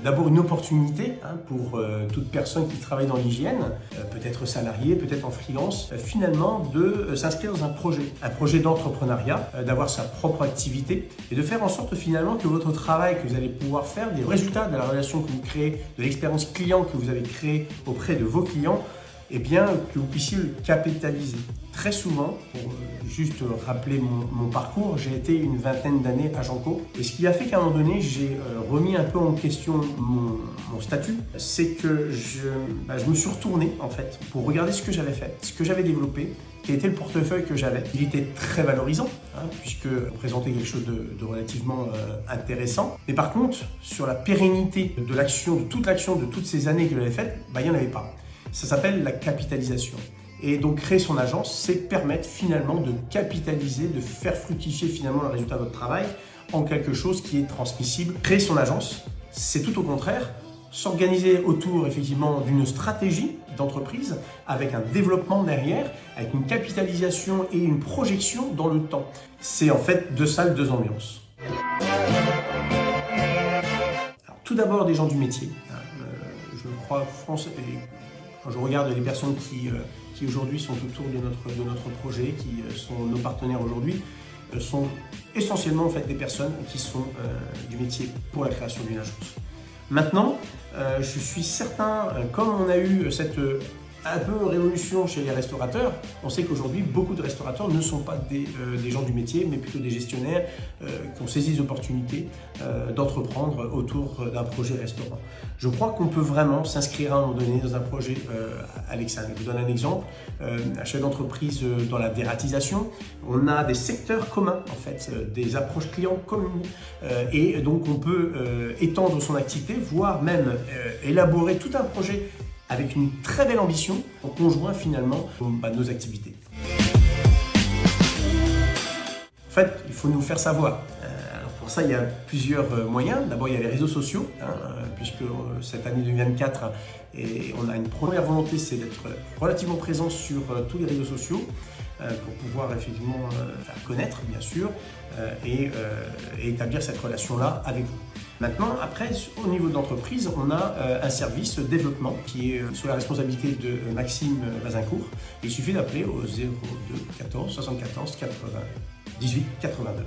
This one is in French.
D'abord une opportunité pour toute personne qui travaille dans l'hygiène, peut-être salarié, peut-être en freelance, finalement de s'inscrire dans un projet d'entrepreneuriat, d'avoir sa propre activité et de faire en sorte finalement que votre travail que vous allez pouvoir faire, des résultats de la relation que vous créez, de l'expérience client que vous avez créée auprès de vos clients, eh bien, que vous puissiez le capitaliser. Très souvent, pour juste rappeler mon parcours, j'ai été une vingtaine d'années à Janco. Et ce qui a fait qu'à un moment donné, j'ai remis un peu en question mon statut, c'est que je me suis retourné en fait pour regarder ce que j'avais fait, ce que j'avais développé, quel était le portefeuille que j'avais. Il était très valorisant, puisque présentait quelque chose de relativement intéressant. Mais par contre, sur la pérennité de l'action, de toutes ces années que j'avais faites, il n'y en avait pas. Ça s'appelle la capitalisation. Et donc créer son agence, c'est permettre finalement de capitaliser, de faire fructifier finalement le résultat de votre travail en quelque chose qui est transmissible. Créer son agence, c'est tout au contraire, s'organiser autour effectivement d'une stratégie d'entreprise avec un développement derrière, avec une capitalisation et une projection dans le temps. C'est en fait deux salles, deux ambiances. Alors, tout d'abord des gens du métier. Je crois France. Quand je regarde les personnes qui aujourd'hui sont autour de notre projet, qui sont nos partenaires aujourd'hui, sont essentiellement en fait des personnes qui sont du métier pour la création d'une agence. Maintenant, je suis certain, comme on a eu cette un peu révolution chez les restaurateurs, on sait qu'aujourd'hui beaucoup de restaurateurs ne sont pas des gens du métier, mais plutôt des gestionnaires qui ont saisi les opportunités d'entreprendre autour d'un projet restaurant. Je crois qu'on peut vraiment s'inscrire à un moment donné dans un projet Alexandre. Je vous donne un exemple, un chef d'entreprise dans la dératisation, on a des secteurs communs en fait, des approches clients communes et donc on peut étendre son activité, voire même élaborer tout un projet avec une très belle ambition, en conjoint finalement de nos activités. En fait, il faut nous faire savoir. Alors pour ça, il y a plusieurs moyens. D'abord, il y a les réseaux sociaux, puisque cette année 2024, on a une première volonté, c'est d'être relativement présent sur tous les réseaux sociaux pour pouvoir effectivement faire connaître, bien sûr, et établir cette relation-là avec vous. Maintenant, après, au niveau de l'entreprise, on a un service développement qui est sous la responsabilité de Maxime Bazincourt. Il suffit d'appeler au 02 14 74 98 82.